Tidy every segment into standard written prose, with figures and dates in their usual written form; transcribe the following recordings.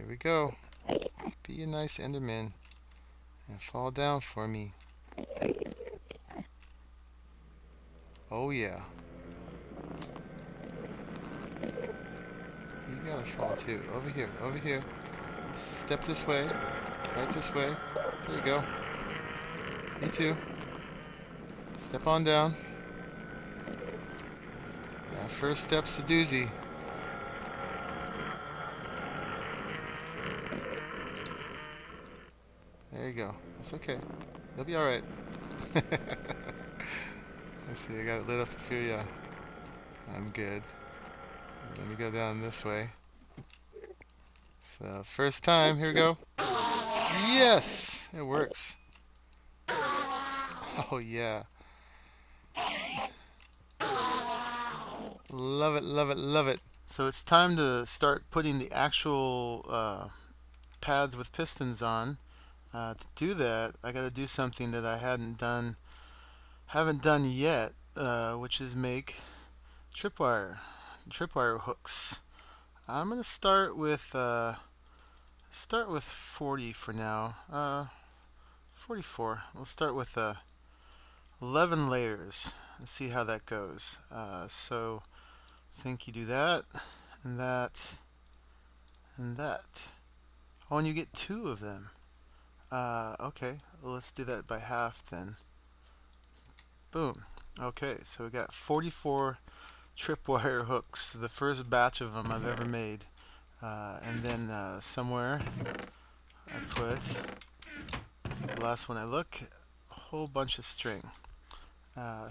Here we go. Be a nice enderman and fall down for me. Oh yeah. You gotta fall too. Over here, over here. Step this way. Right this way. There you go. You too. Step on down. That first step's a doozy. There you go. That's okay. You'll be alright. Let's see, I got it lit up here. Yeah. I'm good. Let me go down this way. So, first time. Here we go. Yes! It works. Oh, yeah. Love it, love it, love it. So it's time to start putting the actual pads with pistons on. To do that, I got to do something that I haven't done yet, which is make tripwire hooks. I'm gonna start with 40 for now. 44. We'll start with 11 layers and see how that goes. So I think you do that and that and that. Oh, and you get 2 of them. Okay, well, let's do that by half then. Boom. Okay, so we got 44 tripwire hooks, the first batch of them I've ever made. And then somewhere I put, the last one I look, a whole bunch of string.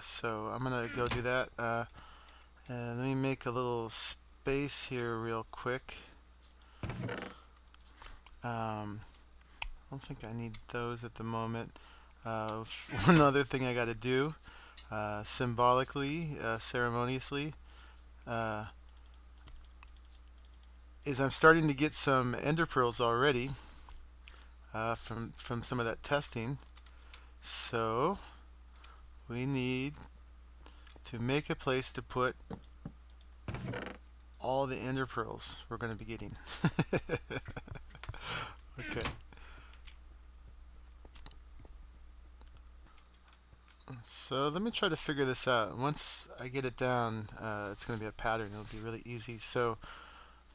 So I'm gonna go do that. And let me make a little space here real quick. I don't think I need those at the moment. One other thing I got to do, symbolically, ceremoniously, is I'm starting to get some ender pearls already from some of that testing. So we need to make a place to put all the ender pearls we're going to be getting. Okay. So let me try to figure this out. Once I get it down, it's going to be a pattern. It'll be really easy. So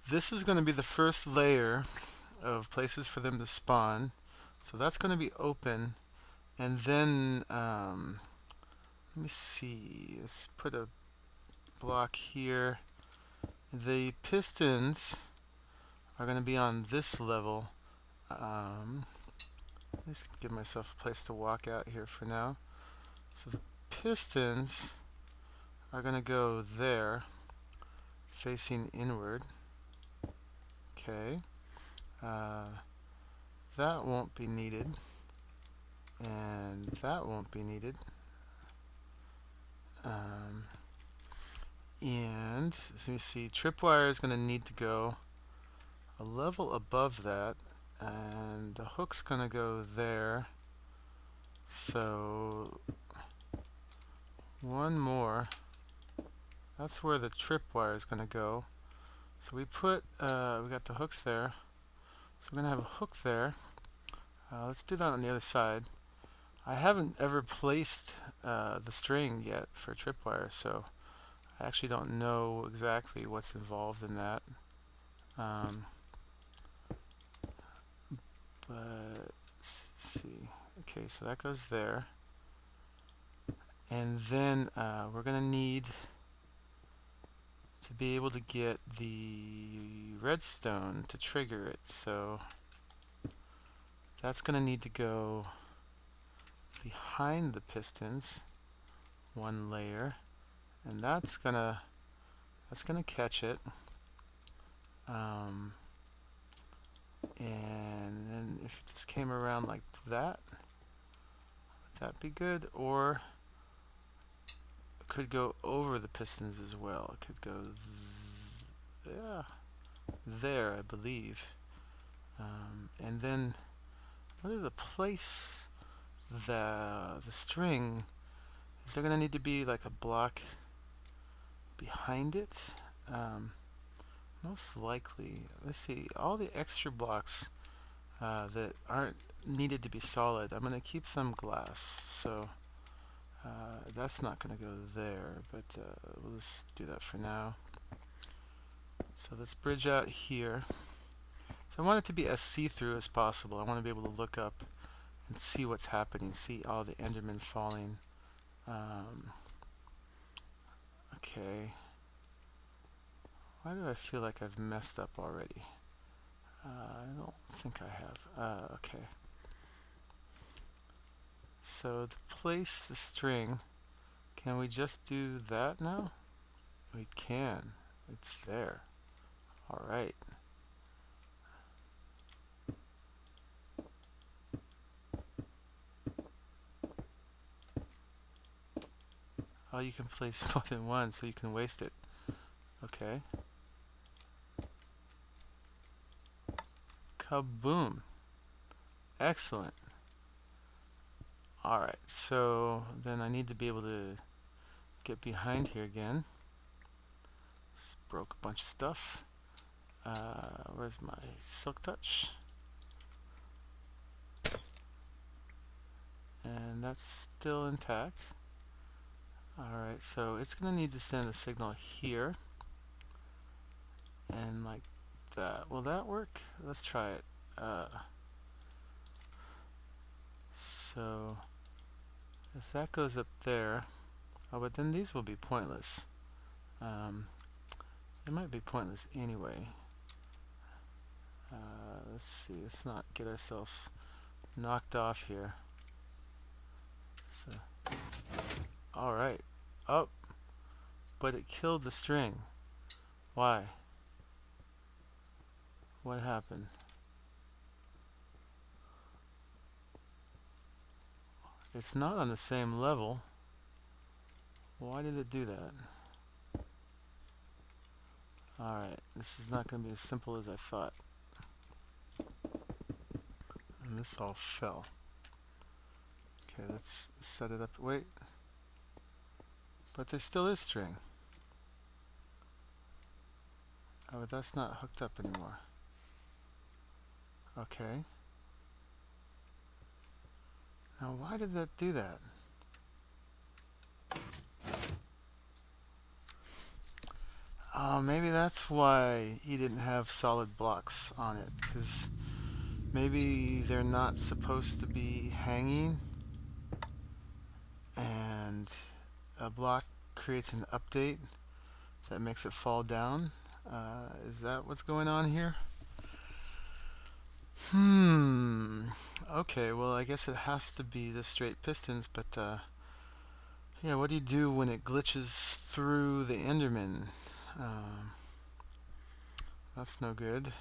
this is going to be the first layer of places for them to spawn. So that's going to be open. And then, let me see. Let's put a block here. The pistons are going to be on this level. Let's give myself a place to walk out here for now. So the pistons are going to go there, facing inward. Okay. That won't be needed. And that won't be needed. And let me see, tripwire is going to need to go a level above that, and the hook's going to go there. So one more. That's where the tripwire is going to go. So we got the hooks there. So we're going to have a hook there. Let's do that on the other side. I haven't ever placed the string yet for tripwire, so I actually don't know exactly what's involved in that. But let's see. Okay, so that goes there. And then we're going to need to be able to get the redstone to trigger it. So that's going to need to go behind the pistons, one layer, and that's gonna catch it. And then if it just came around like that, would that be good? Or it could go over the pistons as well. It could go there, I believe. And then where to place the string? Is there going to need to be like a block behind it? I'm Most likely, let's see, all the extra blocks that aren't needed to be solid, I'm going to keep them glass. So that's not going to go there, but we'll just do that for now. So let's bridge out here. So I want it to be as see-through as possible. I want to be able to look up and see what's happening, see all the endermen falling. Okay. Why do I feel like I've messed up already? I don't think I have. Okay. So to place the string, can we just do that now? We can. It's there. Alright. Oh, you can place more than one, so you can waste it. Okay. Kaboom. Excellent. Alright, so then I need to be able to get behind here again. Just broke a bunch of stuff. Where's my silk touch? And that's still intact. Alright, so it's going to need to send a signal here. And like that. Will that work? Let's try it. So if that goes up there, oh, but then these will be pointless. It might be pointless anyway. Let's see, let's not get ourselves knocked off here. So, alright. Oh, but it killed the string. Why? What happened? It's not on the same level. Why did it do that? Alright, this is not going to be as simple as I thought. And this all fell. Okay, let's set it up. Wait. But there still is string. Oh, but that's not hooked up anymore. Okay. Now, why did that do that? Oh, maybe that's why he didn't have solid blocks on it, because maybe they're not supposed to be hanging, and a block creates an update that makes it fall down. Is that what's going on here? Okay, well, I guess it has to be the straight pistons, but yeah, what do you do when it glitches through the enderman? That's no good.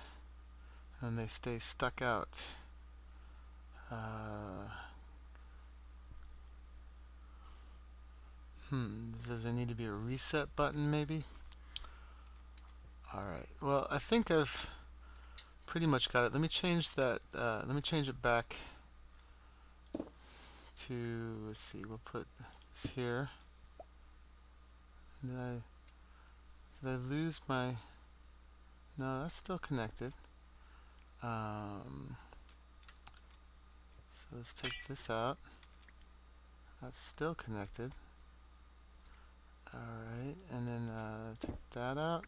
And they stay stuck out. Does there need to be a reset button, maybe? Alright, well, I think I've pretty much got it. Let me change that, let me change it back to, let's see, we'll put this here. Did I lose my, no, that's still connected. So let's take this out. That's still connected. Alright, and then take that out.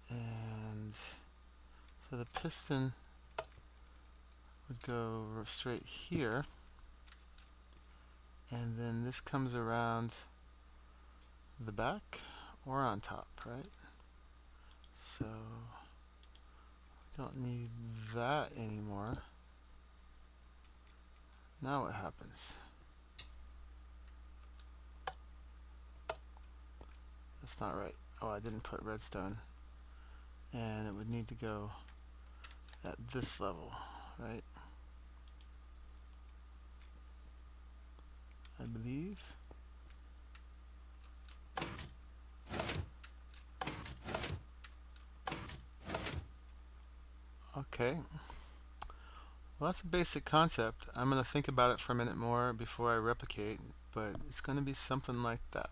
And so the piston would go straight here. And then this comes around the back or on top, right? So we don't need that anymore. Now what happens? That's not right. Oh, I didn't put redstone. And it would need to go at this level, right? I believe. Okay. Well, that's a basic concept. I'm going to think about it for a minute more before I replicate, but it's going to be something like that.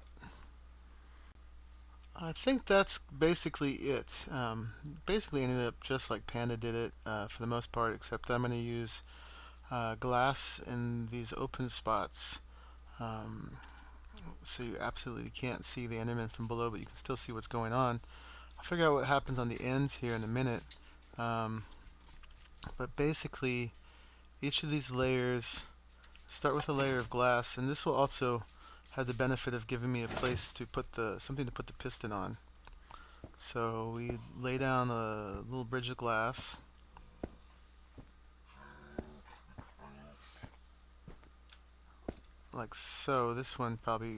I think that's basically it. Basically ended up just like Panda did it for the most part, except I'm going to use glass in these open spots. Um, so you absolutely can't see the Enderman from below, but you can still see what's going on. I'll figure out what happens on the ends here in a minute. Um, but basically, each of these layers start with a layer of glass, and this will also have the benefit of giving me a place to put something to put the piston on. So we lay down a little bridge of glass, like so. This one probably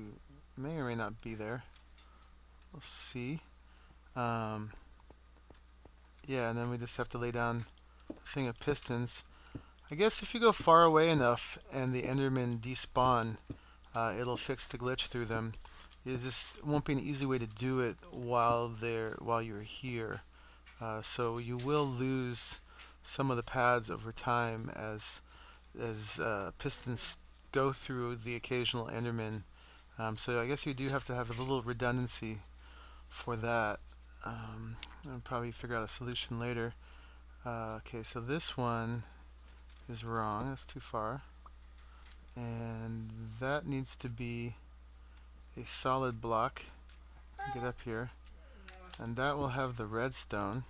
may or may not be there. We'll see. Um, yeah, and then we just have to lay down a thing of pistons. I guess if you go far away enough and the Endermen despawn, it'll fix the glitch through them. It just won't be an easy way to do it while you're here. So you will lose some of the pads over time as pistons go through the occasional Enderman. So I guess you do have to have a little redundancy for that. I'll probably figure out a solution later. Okay, so this one is wrong. That's too far. And that needs to be a solid block. Get up here. And that will have the redstone.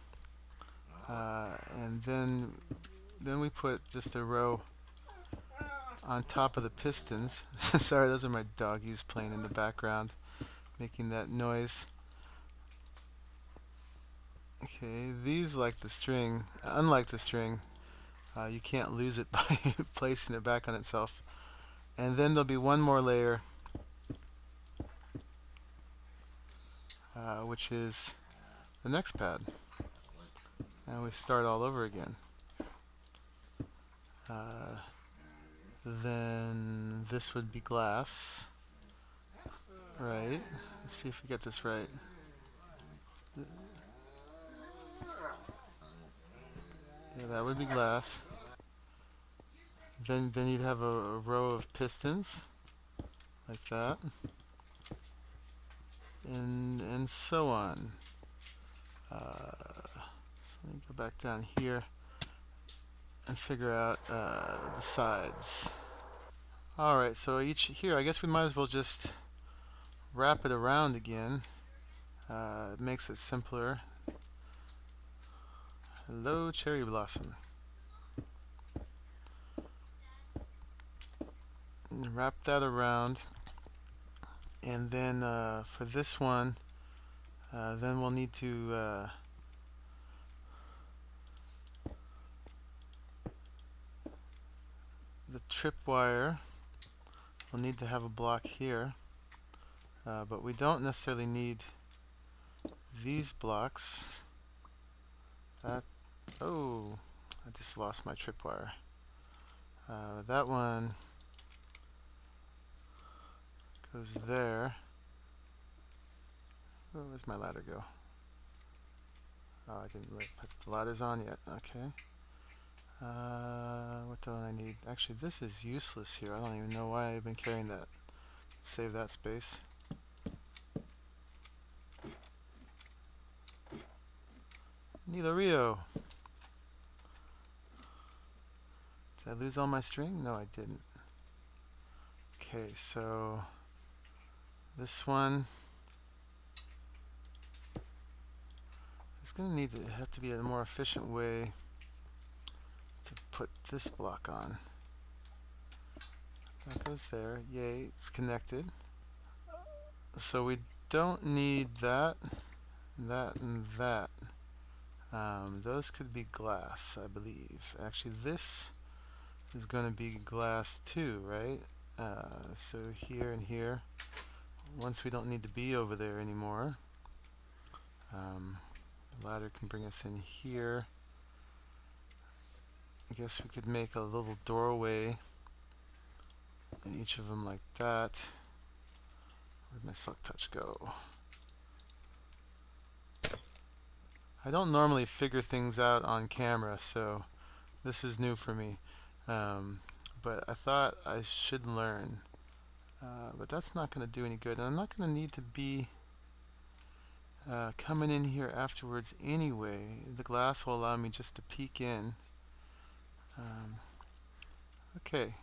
And then we put just a row on top of the pistons. Sorry, those are my doggies playing in the background, making that noise. Okay, these like the string. Unlike the string, you can't lose it by placing it back on itself. And then there'll be one more layer, which is the next pad. And we start all over again. Then this would be glass, right? Let's see if we get this right. Yeah, that would be glass. Then you'd have a row of pistons, like that, and so on. So let me go back down here and figure out the sides. Alright, so here I guess we might as well just wrap it around again. It makes it simpler. Hello, cherry blossom. And wrap that around, and then for this one, then we'll need to the tripwire. We'll need to have a block here, but we don't necessarily need these blocks. Oh, I just lost my tripwire. That one goes there. Oh, where's my ladder go? Oh, I didn't put the ladders on yet. Okay. What don't I need? Actually, this is useless here. I don't even know why I've been carrying that. Save that space. Nilo Rio. Did I lose all my string? No, I didn't. Okay, so this one is going to have to be a more efficient way to put this block on. That goes there. Yay, it's connected. So we don't need that, that, and that. Those could be glass, I believe. Actually, this is going to be glass too, right? So here and here. Once we don't need to be over there anymore, the ladder can bring us in here. I guess we could make a little doorway in each of them like that. Where'd my silk touch go? I don't normally figure things out on camera, so this is new for me. But I thought I should learn. But that's not going to do any good. And I'm not going to need to be coming in here afterwards anyway. The glass will allow me just to peek in. Okay.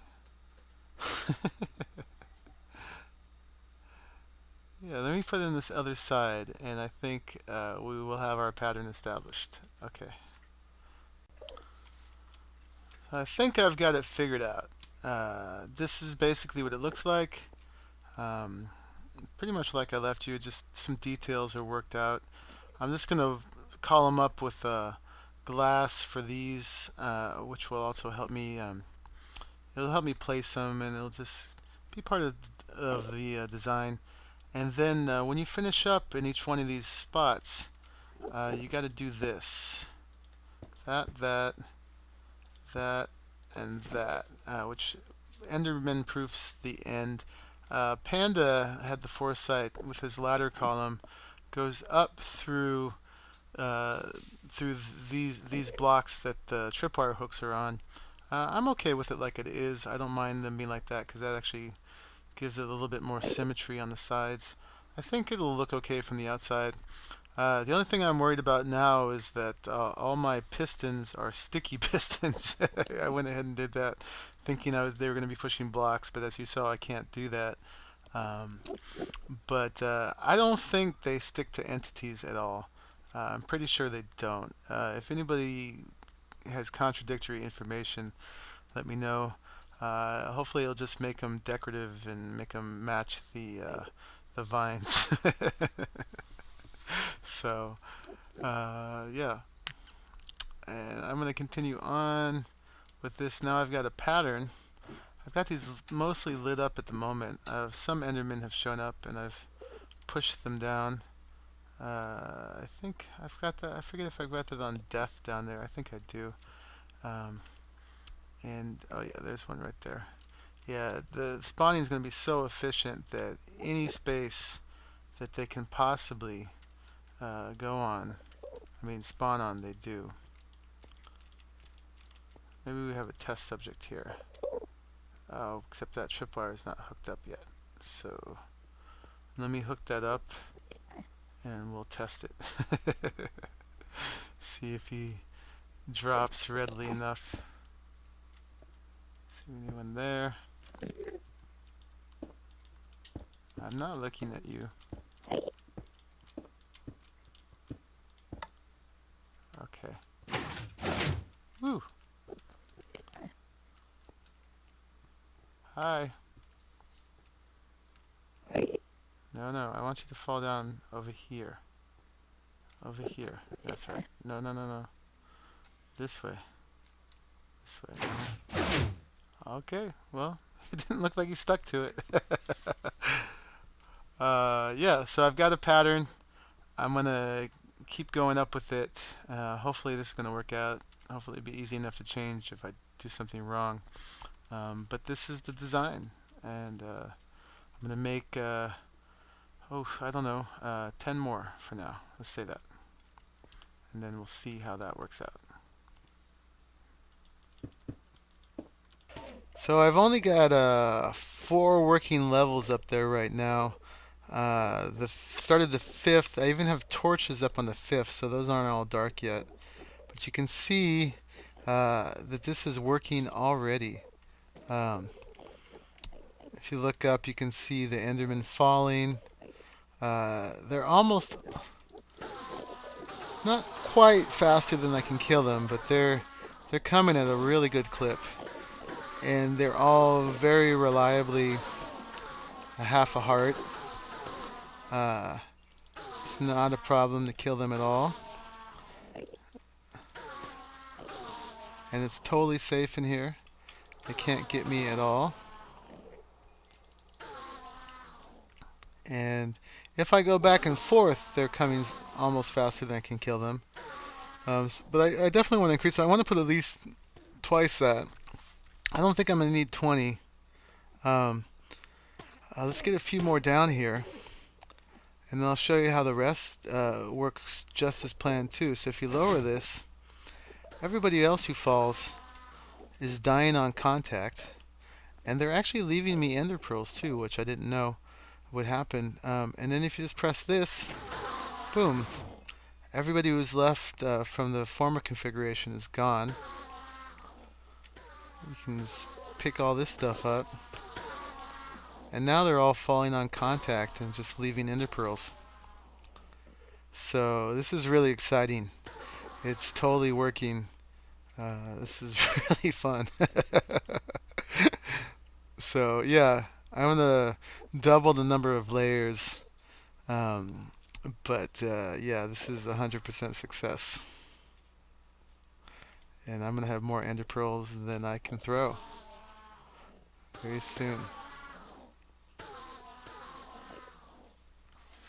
Yeah, let me put in this other side, and I think we will have our pattern established. Okay. So I think I've got it figured out. This is basically what it looks like. Pretty much like I left you, just some details are worked out. I'm just going to column up with glass for these, which will also help me. It'll help me place them, and it'll just be part of the design. And then when you finish up in each one of these spots, you got to do this, that, and that, which Enderman proofs the end. Panda had the foresight with his ladder column, goes up through these blocks that the tripwire hooks are on. I'm okay with it like it is. I don't mind them being like that because that actually gives it a little bit more symmetry on the sides. I think it'll look okay from the outside. The only thing I'm worried about now is that all my pistons are sticky pistons. I went ahead and did that thinking they were going to be pushing blocks, but as you saw, I can't do that. But I don't think they stick to entities at all. I'm pretty sure they don't. If anybody has contradictory information, let me know. Hopefully it'll just make them decorative and make them match the vines. So yeah, and I'm going to continue on with this. Now I've got a pattern. I've got these mostly lit up at the moment. Some Endermen have shown up and I've pushed them down. I think I've got that. I forget if I've got that on death down there. I think I do. And oh yeah, there's one right there. Yeah, the spawning is going to be so efficient that any space that they can possibly go on, spawn on, they do. Maybe we have a test subject here. Oh, except that tripwire is not hooked up yet. So let me hook that up and we'll test it. See if he drops readily enough. See anyone there? I'm not looking at you. Okay. Woo! Hi. No, I want you to fall down over here. Over here. That's right. No. This way. This way. No. Okay, well, it didn't look like he stuck to it. Yeah, so I've got a pattern. I'm going to keep going up with it. Hopefully this is going to work out. Hopefully it'll be easy enough to change if I do something wrong. But this is the design. And I'm going to make, I don't know, 10 more for now. Let's say that. And then we'll see how that works out. So I've only got 4 working levels up there right now. Started the 5th. I even have torches up on the 5th, so those aren't all dark yet. But you can see that this is working already. If you look up, you can see the Enderman falling. They're almost not quite faster than I can kill them, but they're coming at a really good clip. And they're all very reliably a half a heart. It's not a problem to kill them at all. And it's totally safe in here. They can't get me at all. And if I go back and forth, they're coming almost faster than I can kill them. But I definitely want to increase it. I want to put at least twice that. I don't think I'm going to need 20. Let's get a few more down here. And then I'll show you how the rest works just as planned too. So if you lower this, everybody else who falls is dying on contact. And they're actually leaving me ender pearls too, which I didn't know would happen. And then if you just press this, boom. Everybody who was left from the former configuration is gone. You can just pick all this stuff up. And now they're all falling on contact and just leaving ender pearls. So this is really exciting. It's totally working. This is really fun. So yeah, I'm gonna double the number of layers. But yeah, this is 100% success. And I'm gonna have more ender pearls than I can throw very soon.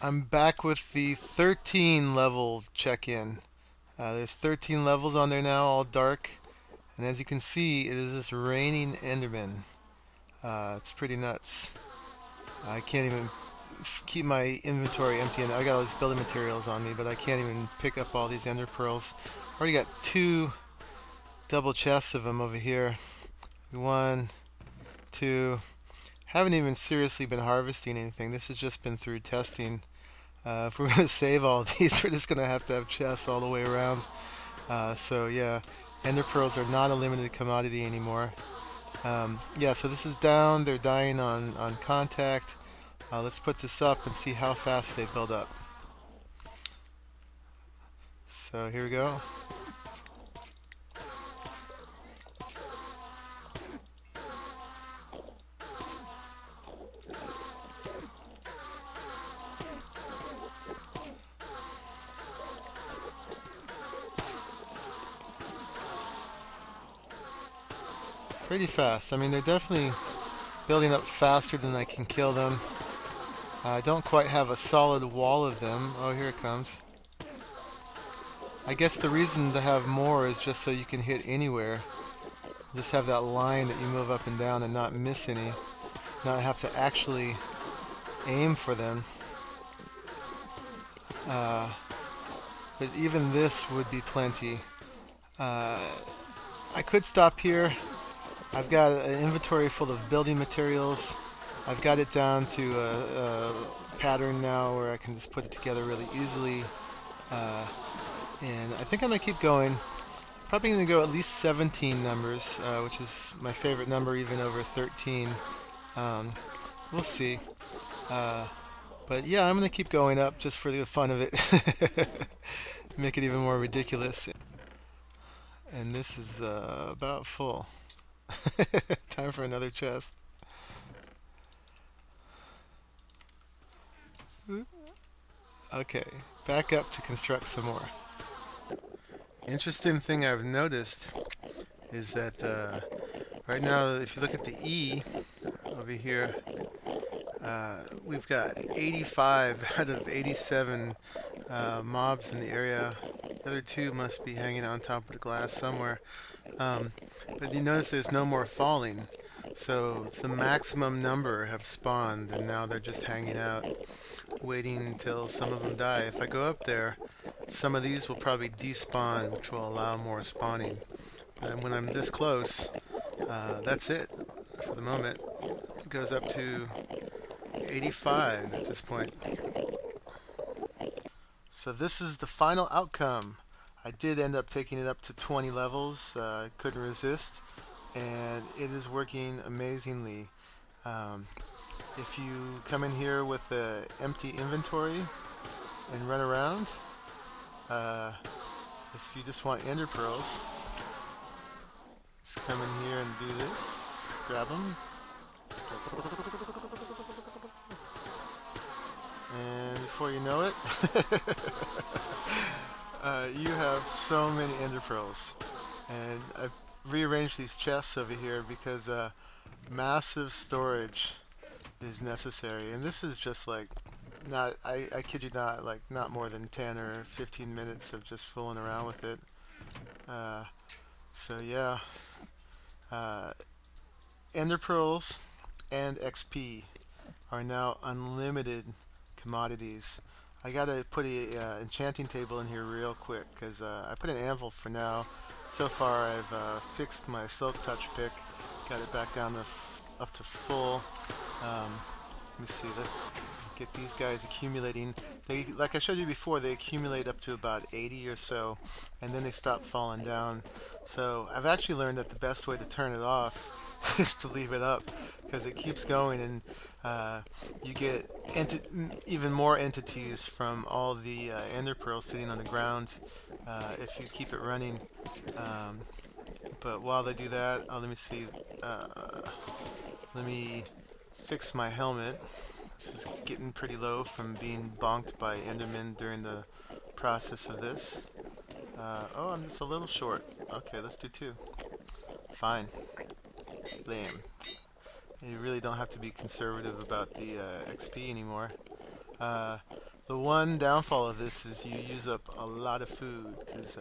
I'm back with the 13 level check-in. There's 13 levels on there now, all dark. And as you can see, it is just raining endermen. It's pretty nuts. I can't even keep my inventory empty, and I got all these building materials on me, but I can't even pick up all these ender pearls. Already got 2 double chests of them over here. 1, 2. Haven't even seriously been harvesting anything. This has just been through testing. If we're going to save all of these, we're just going to have chests all the way around. So yeah, ender pearls are not a limited commodity anymore. Yeah, so this is down. They're dying on contact. Let's put this up and see how fast they build up. So here we go. Pretty fast. I mean, they're definitely building up faster than I can kill them. I don't quite have a solid wall of them. Oh, here it comes. I guess the reason to have more is just so you can hit anywhere. Just have that line that you move up and down and not miss any. Not have to actually aim for them. But even this would be plenty. I could stop here. I've got an inventory full of building materials. I've got it down to a pattern now where I can just put it together really easily. And I think I'm going to keep going. Probably going to go at least 17 numbers, which is my favorite number, even over 13. We'll see. But yeah, I'm going to keep going up just for the fun of it. Make it even more ridiculous. And this is about full. Time for another chest. Okay, back up to construct some more. Interesting thing I've noticed is that right now, if you look at the E over here, we've got 85 out of 87 mobs in the area. The other 2 must be hanging on top of the glass somewhere. But you notice there's no more falling. So the maximum number have spawned, and now they're just hanging out, waiting until some of them die. If I go up there, some of these will probably despawn, which will allow more spawning. And when I'm this close, that's it for the moment. It goes up to 85 at this point. So this is the final outcome. I did end up taking it up to 20 levels. I couldn't resist, and it is working amazingly. If you come in here with an empty inventory and run around, if you just want ender pearls, just come in here and do this. Grab them. And before you know it, you have so many ender pearls. And I've rearranged these chests over here because massive storage is necessary. And this is just like, I kid you not, like not more than 10 or 15 minutes of just fooling around with it. So yeah, ender pearls and XP are now unlimited commodities. I gotta put a enchanting table in here real quick because I put an anvil for now. So far I've fixed my silk touch pick, got it back down to up to full. Let me see, let's get these guys accumulating. They, like I showed you before, they accumulate up to about 80 or so, and then they stop falling down. So I've actually learned that the best way to turn it off is to leave it up, because it keeps going, and you get even more entities from all the ender pearls sitting on the ground if you keep it running. But while they do that, let me see. Let me fix my helmet. This is getting pretty low from being bonked by endermen during the process of this. Oh, I'm just a little short. Okay, let's do 2. Fine. Blam. You really don't have to be conservative about the XP anymore. The one downfall of this is you use up a lot of food, because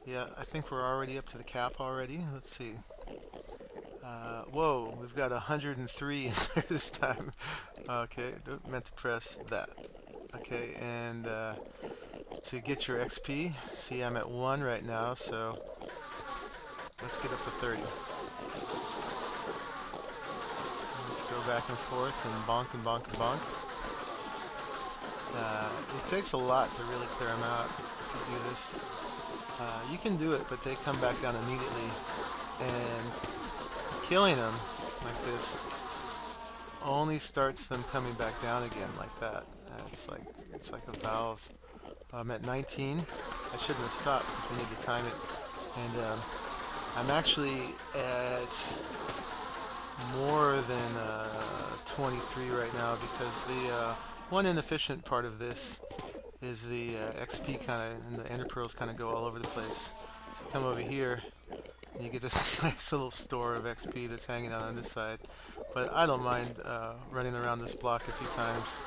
yeah, I think we're already up to the cap already. Let's see. Whoa, we've got 103 in there this time. Okay, meant to press that. Okay, and to get your XP, see, I'm at 1 right now, so let's get up to 30. Let's go back and forth and bonk and bonk and bonk. It takes a lot to really clear them out if you do this. You can do it, but they come back down immediately, and killing them like this only starts them coming back down again like that. It's like a valve. I'm at 19. I shouldn't have stopped because we need to time it. And I'm actually at more than 23 right now, because the one inefficient part of this is the XP kind of, and the ender pearls kind of go all over the place. So you come over here and you get this nice little store of XP that's hanging out on this side. But I don't mind running around this block a few times.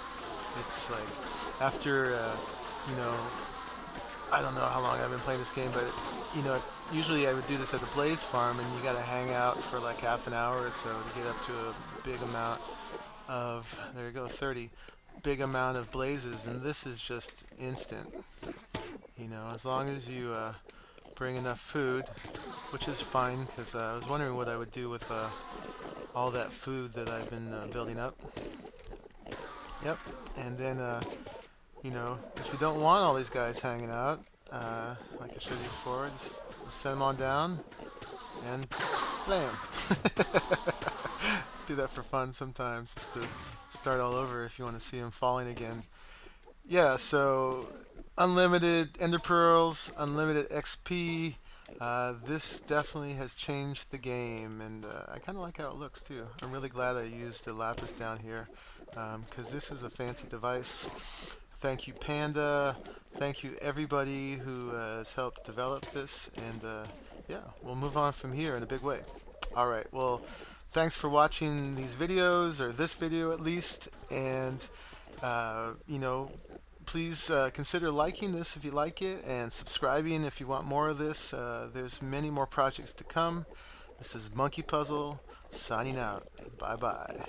It's like, after, you know, I don't know how long I've been playing this game, but, you know, usually I would do this at the Blaze farm, and you gotta hang out for like half an hour or so to get up to a big amount of, there you go, 30, big amount of blazes, and this is just instant. You know, as long as you bring enough food, which is fine, because I was wondering what I would do with all that food that I've been building up. Yep, and then, you know, if you don't want all these guys hanging out, like I showed you before, just send them on down, and blam! Let's do that for fun sometimes, just to start all over if you want to see them falling again. Yeah, so unlimited ender pearls, unlimited XP. This definitely has changed the game, and I kind of like how it looks too. I'm really glad I used the lapis down here, because this is a fancy device. Thank you, Panda. Thank you, everybody who has helped develop this, and yeah, we'll move on from here in a big way. All right, well, thanks for watching these videos, or this video at least, and you know, please consider liking this if you like it, and subscribing if you want more of this. There's many more projects to come. This is Monkeypuzzle, signing out. Bye-bye.